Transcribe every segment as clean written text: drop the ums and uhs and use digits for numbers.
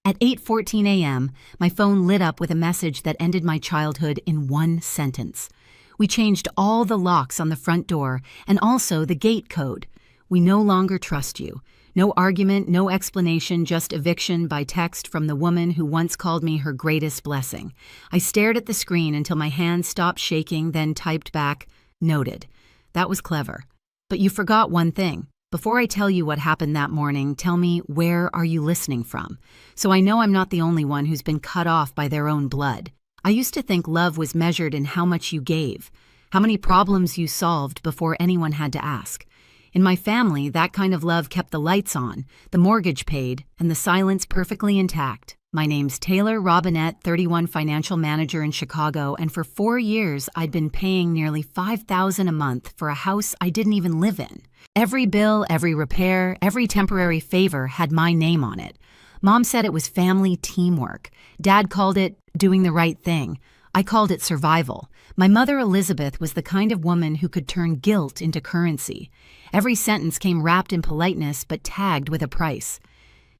At 8:14 a.m., my phone lit up with a message that ended my childhood in one sentence. We changed all the locks on the front door and also the gate code. We no longer trust you. No argument, no explanation, just eviction by text from the woman who once called me her greatest blessing. I stared at the screen until my hands stopped shaking, then typed back, "Noted." That was clever. But you forgot one thing. Before I tell you what happened that morning, tell me, where are you listening from? So I know I'm not the only one who's been cut off by their own blood. I used to think love was measured in how much you gave, how many problems you solved before anyone had to ask. In my family, that kind of love kept the lights on, the mortgage paid, and the silence perfectly intact. My name's Taylor Robinette, 31 financial manager in Chicago, and for 4 years I'd been paying nearly $5,000 a month for a house I didn't even live in. Every bill, every repair, every temporary favor had my name on it. Mom said it was family teamwork. Dad called it doing the right thing. I called it survival. My mother, Elizabeth, was the kind of woman who could turn guilt into currency. Every sentence came wrapped in politeness but tagged with a price.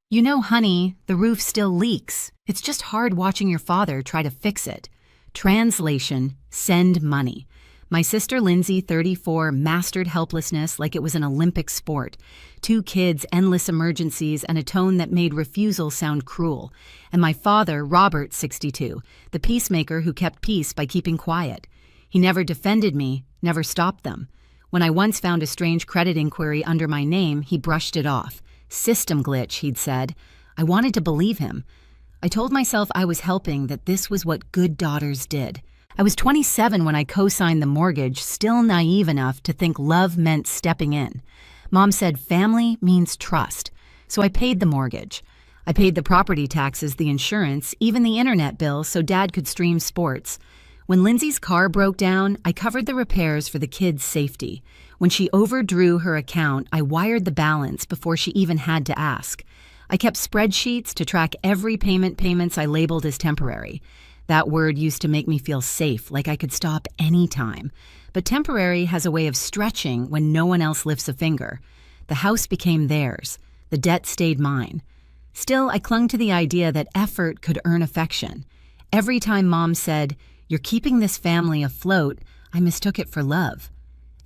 "You know, honey, the roof still leaks. It's just hard watching your father try to fix it." Translation, send money. My sister Lindsay, 34, mastered helplessness like it was an Olympic sport. 2 kids, endless emergencies, and a tone that made refusal sound cruel. And my father, Robert, 62, the peacemaker who kept peace by keeping quiet. He never defended me, never stopped them. When I once found a strange credit inquiry under my name, he brushed it off. "System glitch," he'd said. I wanted to believe him. I told myself I was helping, that this was what good daughters did. I was 27 when I co-signed the mortgage, still naive enough to think love meant stepping in. Mom said family means trust, so I paid the mortgage. I paid the property taxes, the insurance, even the internet bill so Dad could stream sports. When Lindsay's car broke down, I covered the repairs for the kids' safety. When she overdrew her account, I wired the balance before she even had to ask. I kept spreadsheets to track every payments I labeled as temporary. That word used to make me feel safe, like I could stop any time. But temporary has a way of stretching when no one else lifts a finger. The house became theirs. The debt stayed mine. Still, I clung to the idea that effort could earn affection. Every time Mom said, "You're keeping this family afloat," I mistook it for love.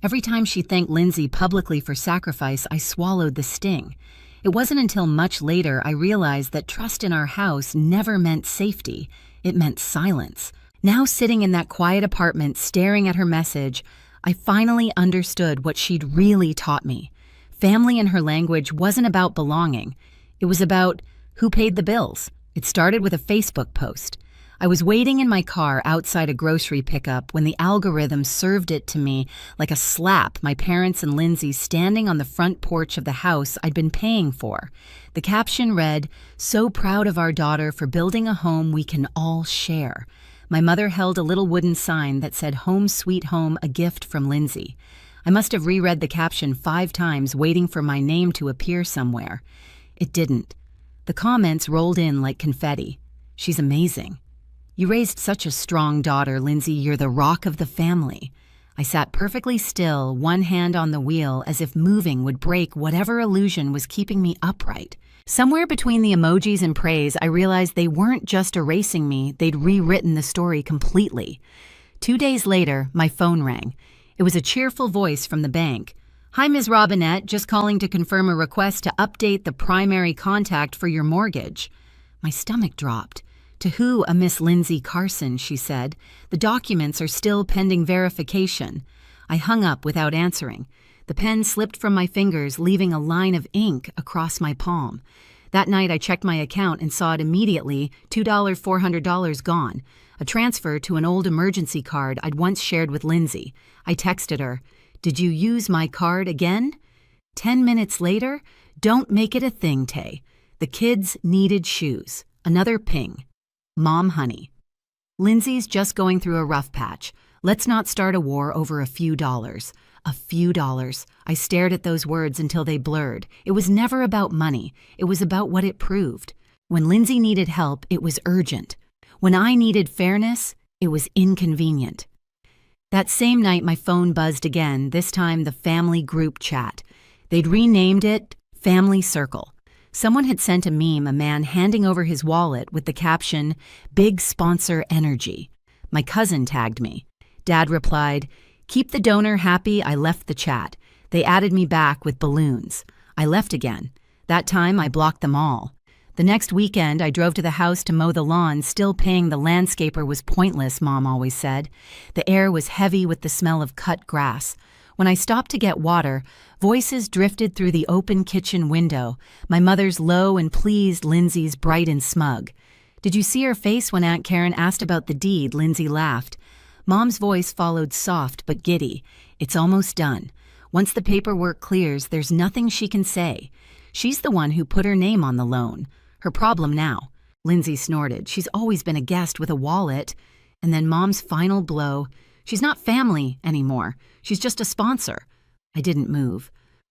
Every time she thanked Lindsay publicly for sacrifice, I swallowed the sting. It wasn't until much later I realized that trust in our house never meant safety. It meant silence. Now sitting in that quiet apartment staring at her message, I finally understood what she'd really taught me. Family in her language wasn't about belonging. It was about who paid the bills. It started with a Facebook post. I was waiting in my car outside a grocery pickup when the algorithm served it to me like a slap, my parents and Lindsay standing on the front porch of the house I'd been paying for. The caption read, "So proud of our daughter for building a home we can all share." My mother held a little wooden sign that said, "Home Sweet Home, a gift from Lindsay." I must have reread the caption 5 times, waiting for my name to appear somewhere. It didn't. The comments rolled in like confetti. "She's amazing. You raised such a strong daughter, Lindsay. You're the rock of the family." I sat perfectly still, one hand on the wheel, as if moving would break whatever illusion was keeping me upright. Somewhere between the emojis and praise, I realized they weren't just erasing me, they'd rewritten the story completely. 2 days later, my phone rang. It was a cheerful voice from the bank. "Hi, Ms. Robinette, just calling to confirm a request to update the primary contact for your mortgage." My stomach dropped. "To who, a Miss Lindsay Carson," she said. "The documents are still pending verification." I hung up without answering. The pen slipped from my fingers, leaving a line of ink across my palm. That night I checked my account and saw it immediately, $400 gone, a transfer to an old emergency card I'd once shared with Lindsay. I texted her, "Did you use my card again?" 10 minutes later, "Don't make it a thing, Tay. The kids needed shoes." Another ping. "Mom, honey. Lindsay's just going through a rough patch. Let's not start a war over a few dollars." A few dollars. I stared at those words until they blurred. It was never about money. It was about what it proved. When Lindsay needed help, it was urgent. When I needed fairness, it was inconvenient. That same night, my phone buzzed again, this time the family group chat. They'd renamed it Family Circle. Someone had sent a meme, a man handing over his wallet with the caption, "Big sponsor energy." My cousin tagged me. Dad replied, "Keep the donor happy, I left the chat." They added me back with balloons. I left again. That time I blocked them all. The next weekend, I drove to the house to mow the lawn, still paying the landscaper was pointless, Mom always said. The air was heavy with the smell of cut grass. When I stopped to get water, voices drifted through the open kitchen window, my mother's low and pleased, Lindsay's bright and smug. "Did you see her face when Aunt Karen asked about the deed?" Lindsay laughed. Mom's voice followed soft but giddy. "It's almost done. Once the paperwork clears, there's nothing she can say. She's the one who put her name on the loan. Her problem now." Lindsay snorted. "She's always been a guest with a wallet." And then Mom's final blow. "She's not family anymore. She's just a sponsor." I didn't move.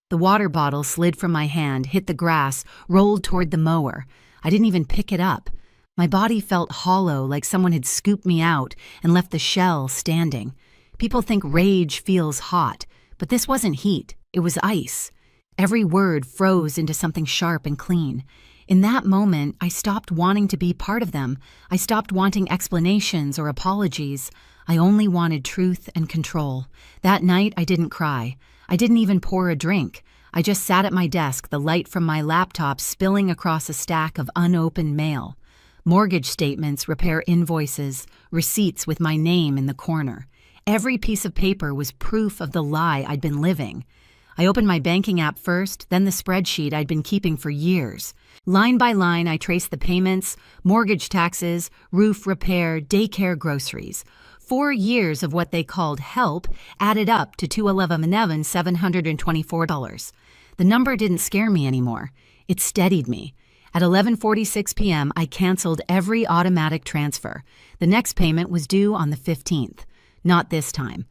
The water bottle slid from my hand, hit the grass, rolled toward the mower. I didn't even pick it up. My body felt hollow, like someone had scooped me out and left the shell standing. People think rage feels hot, but this wasn't heat. It was ice. Every word froze into something sharp and clean. In that moment, I stopped wanting to be part of them. I stopped wanting explanations or apologies. I only wanted truth and control. That night, I didn't cry. I didn't even pour a drink. I just sat at my desk, the light from my laptop spilling across a stack of unopened mail. Mortgage statements, repair invoices, receipts with my name in the corner. Every piece of paper was proof of the lie I'd been living. I opened my banking app first, then the spreadsheet I'd been keeping for years. Line by line, I traced the payments, mortgage taxes, roof repair, daycare, groceries. 4 years of what they called help added up to $211,724. The number didn't scare me anymore. It steadied me. At 11:46 p.m., I canceled every automatic transfer. The next payment was due on the 15th. Not this time.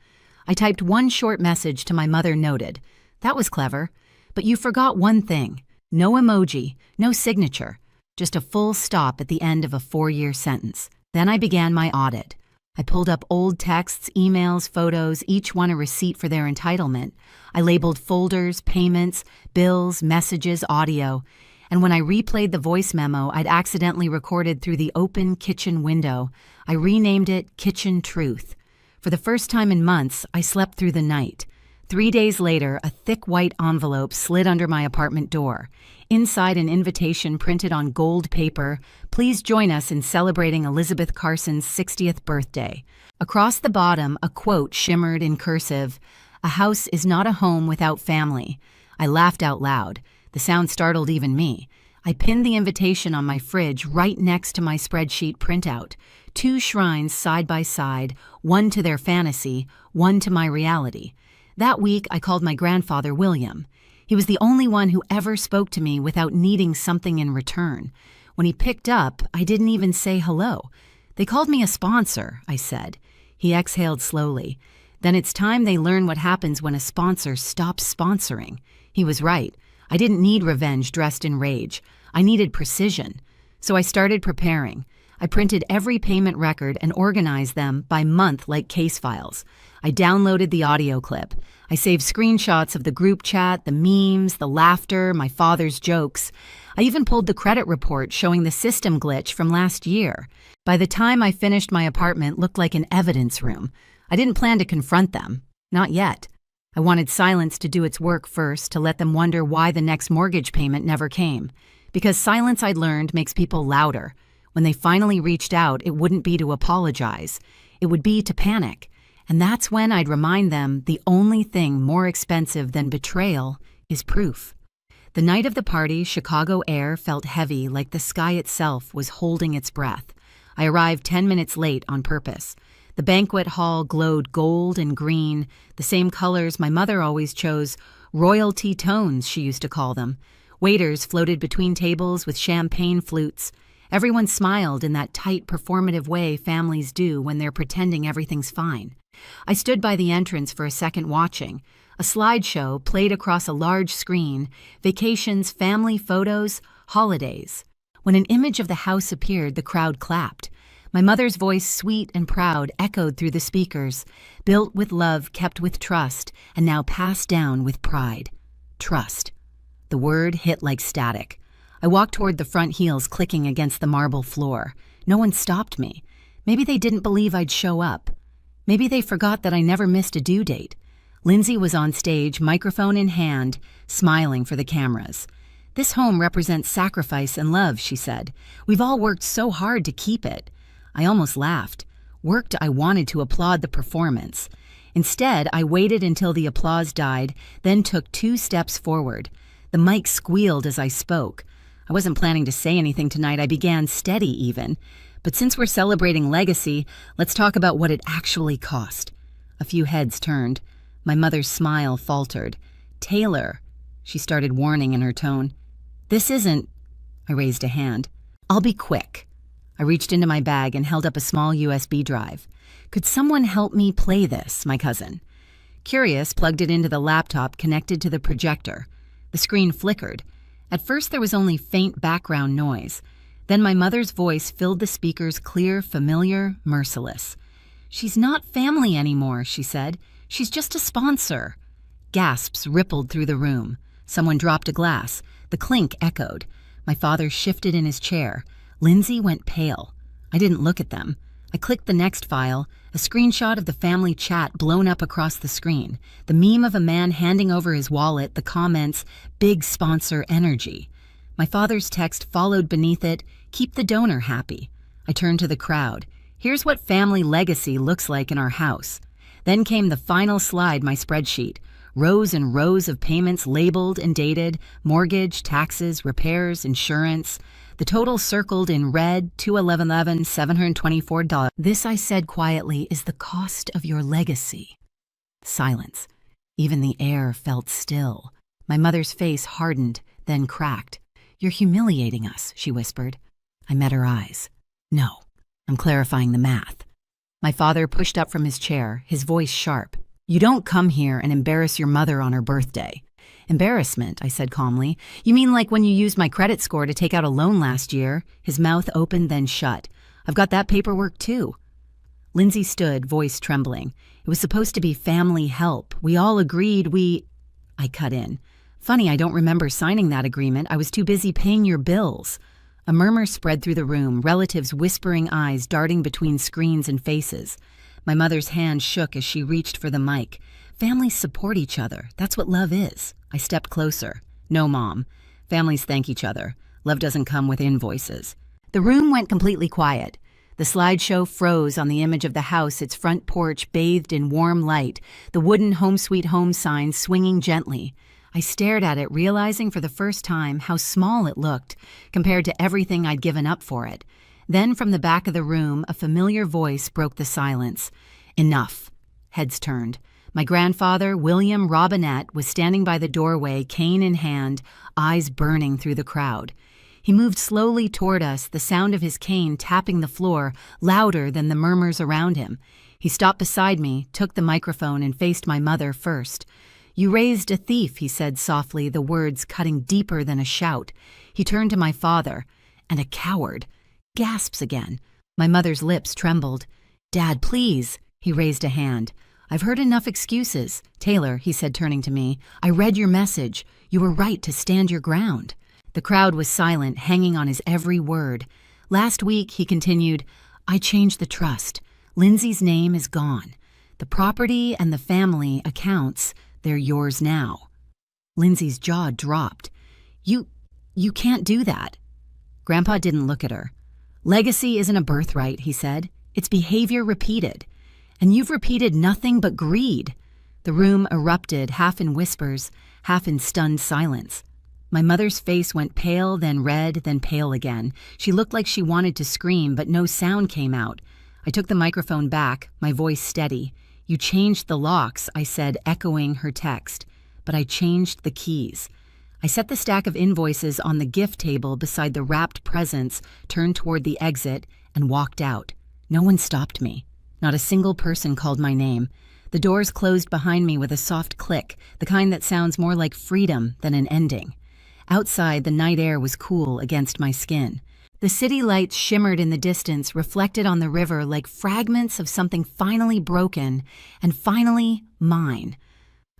I typed one short message to my mother, noted. "That was clever. But you forgot one thing. No emoji, no signature. Just a full stop at the end of a 4-year sentence." Then I began my audit. I pulled up old texts, emails, photos, each one a receipt for their entitlement. I labeled folders, payments, bills, messages, audio. And when I replayed the voice memo I'd accidentally recorded through the open kitchen window, I renamed it Kitchen Truth. For the first time in months, I slept through the night. 3 days later, a thick white envelope slid under my apartment door. Inside, an invitation printed on gold paper, "Please join us in celebrating Elizabeth Carson's 60th birthday." Across the bottom, a quote shimmered in cursive, "A house is not a home without family." I laughed out loud. The sound startled even me. I pinned the invitation on my fridge right next to my spreadsheet printout. 2 shrines side by side, one to their fantasy, one to my reality. That week, I called my grandfather William. He was the only one who ever spoke to me without needing something in return. When he picked up, I didn't even say hello. "They called me a sponsor," I said. He exhaled slowly. "Then it's time they learn what happens when a sponsor stops sponsoring." He was right. I didn't need revenge dressed in rage. I needed precision. So I started preparing. I printed every payment record and organized them by month like case files. I downloaded the audio clip. I saved screenshots of the group chat, the memes, the laughter, my father's jokes. I even pulled the credit report showing the system glitch from last year. By the time I finished, my apartment looked like an evidence room. I didn't plan to confront them. Not yet. I wanted silence to do its work first, to let them wonder why the next mortgage payment never came. Because silence, I'd learned, makes people louder. When they finally reached out, it wouldn't be to apologize. It would be to panic. And that's when I'd remind them the only thing more expensive than betrayal is proof. The night of the party, Chicago air felt heavy, like the sky itself was holding its breath. I arrived 10 minutes late on purpose. The banquet hall glowed gold and green, the same colors my mother always chose, royalty tones, she used to call them. Waiters floated between tables with champagne flutes. Everyone smiled in that tight, performative way families do when they're pretending everything's fine. I stood by the entrance for a second watching. A slideshow played across a large screen, vacations, family photos, holidays. When an image of the house appeared, the crowd clapped. My mother's voice, sweet and proud, echoed through the speakers. Built with love, kept with trust, and now passed down with pride. Trust. The word hit like static. I walked toward the front heels clicking against the marble floor. No one stopped me. Maybe they didn't believe I'd show up. Maybe they forgot that I never missed a due date. Lindsay was on stage, microphone in hand, smiling for the cameras. "This home represents sacrifice and love," she said. "We've all worked so hard to keep it." I almost laughed. I wanted to applaud the performance. Instead, I waited until the applause died, then took 2 steps forward. The mic squealed as I spoke. I wasn't planning to say anything tonight. I began steady even. But since we're celebrating legacy, let's talk about what it actually cost. A few heads turned. My mother's smile faltered. "Taylor," she started warning in her tone. "This isn't—" I raised a hand. "I'll be quick." I reached into my bag and held up a small USB drive. "Could someone help me play this, my cousin?" Curious, plugged it into the laptop connected to the projector. The screen flickered. At first there was only faint background noise. Then my mother's voice filled the speakers, clear, familiar, merciless. "She's not family anymore," she said. "She's just a sponsor." Gasps rippled through the room. Someone dropped a glass. The clink echoed. My father shifted in his chair. Lindsay went pale. I didn't look at them. I clicked the next file, a screenshot of the family chat blown up across the screen. The meme of a man handing over his wallet, the comments, "Big sponsor energy." My father's text followed beneath it, "Keep the donor happy." I turned to the crowd. "Here's what family legacy looks like in our house." Then came the final slide, my spreadsheet. Rows and rows of payments labeled and dated, mortgage, taxes, repairs, insurance. The total circled in red, $211,11, $724. "This," I said quietly, "is the cost of your legacy." Silence. Even the air felt still. My mother's face hardened, then cracked. "You're humiliating us," she whispered. I met her eyes. "No, I'm clarifying the math." My father pushed up from his chair, his voice sharp. "You don't come here and embarrass your mother on her birthday." "Embarrassment," I said calmly. "You mean like when you used my credit score to take out a loan last year?" His mouth opened, then shut. "I've got that paperwork too." Lindsay stood, voice trembling. "It was supposed to be family help. We all agreed I cut in. "Funny, I don't remember signing that agreement. I was too busy paying your bills." A murmur spread through the room, relatives' whispering eyes darting between screens and faces. My mother's hand shook as she reached for the mic. "Families support each other. That's what love is." I stepped closer. "No, Mom. Families thank each other. Love doesn't come with invoices." The room went completely quiet. The slideshow froze on the image of the house, its front porch bathed in warm light, the wooden Home Sweet Home sign swinging gently. I stared at it, realizing for the first time how small it looked compared to everything I'd given up for it. Then from the back of the room, a familiar voice broke the silence. "Enough." Heads turned. My grandfather, William Robinette, was standing by the doorway, cane in hand, eyes burning through the crowd. He moved slowly toward us, the sound of his cane tapping the floor, louder than the murmurs around him. He stopped beside me, took the microphone, and faced my mother first. "You raised a thief," he said softly, the words cutting deeper than a shout. He turned to my father. "And a coward." Gasps again. My mother's lips trembled. "Dad, please." He raised a hand. "I've heard enough excuses." "Taylor," he said, turning to me, "I read your message. You were right to stand your ground." The crowd was silent, hanging on his every word. "Last week," he continued, "I changed the trust. Lindsay's name is gone. The property and the family accounts, they're yours now." Lindsay's jaw dropped. You can't do that." Grandpa didn't look at her. "Legacy isn't a birthright," he said. "It's behavior repeated. And you've repeated nothing but greed." The room erupted, half in whispers, half in stunned silence. My mother's face went pale, then red, then pale again. She looked like she wanted to scream, but no sound came out. I took the microphone back, my voice steady. "You changed the locks," I said, echoing her text. "But I changed the keys." I set the stack of invoices on the gift table beside the wrapped presents, turned toward the exit, and walked out. No one stopped me. Not a single person called my name. The doors closed behind me with a soft click, the kind that sounds more like freedom than an ending. Outside, the night air was cool against my skin. The city lights shimmered in the distance, reflected on the river like fragments of something finally broken and finally mine.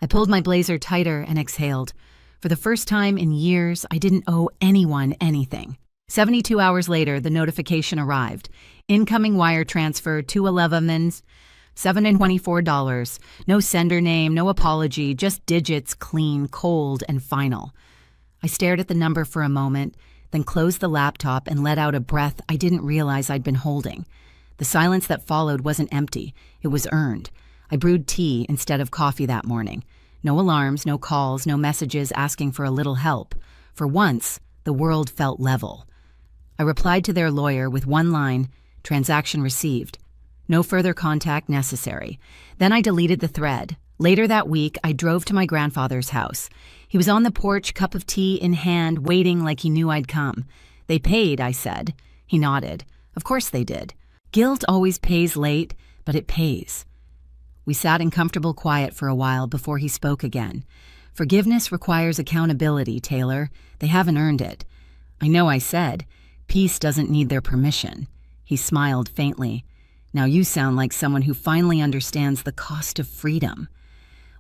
I pulled my blazer tighter and exhaled. For the first time in years, I didn't owe anyone anything. 72 hours later, the notification arrived. Incoming wire transfer to Elevenman's, $724. No sender name, no apology, just digits, clean, cold, and final. I stared at the number for a moment, then closed the laptop and let out a breath I didn't realize I'd been holding. The silence that followed wasn't empty. It was earned. I brewed tea instead of coffee that morning. No alarms, no calls, no messages asking for a little help. For once, the world felt level. I replied to their lawyer with one line, "Transaction received." No further contact necessary. Then I deleted the thread. Later that week, I drove to my grandfather's house. He was on the porch, cup of tea in hand, waiting like he knew I'd come. "They paid," I said. He nodded. Of course they did. Guilt always pays late, but it pays. We sat in comfortable quiet for a while before he spoke again. "Forgiveness requires accountability, Taylor. They haven't earned it." I know I said, "Peace doesn't need their permission." He smiled faintly. "Now you sound like someone who finally understands the cost of freedom."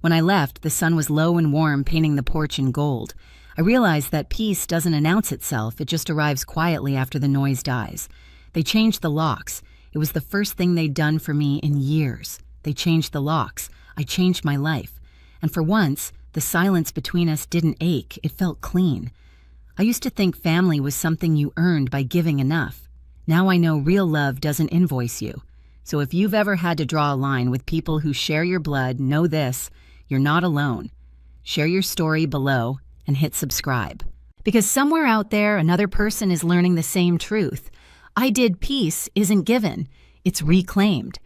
When I left, the sun was low and warm, painting the porch in gold. I realized that peace doesn't announce itself, it just arrives quietly after the noise dies. They changed the locks. It was the first thing they'd done for me in years. They changed the locks. I changed my life. And for once, the silence between us didn't ache, it felt clean. I used to think family was something you earned by giving enough. Now I know real love doesn't invoice you. So if you've ever had to draw a line with people who share your blood, know this, you're not alone. Share your story below and hit subscribe. Because somewhere out there, another person is learning the same truth. I did peace isn't given, it's reclaimed.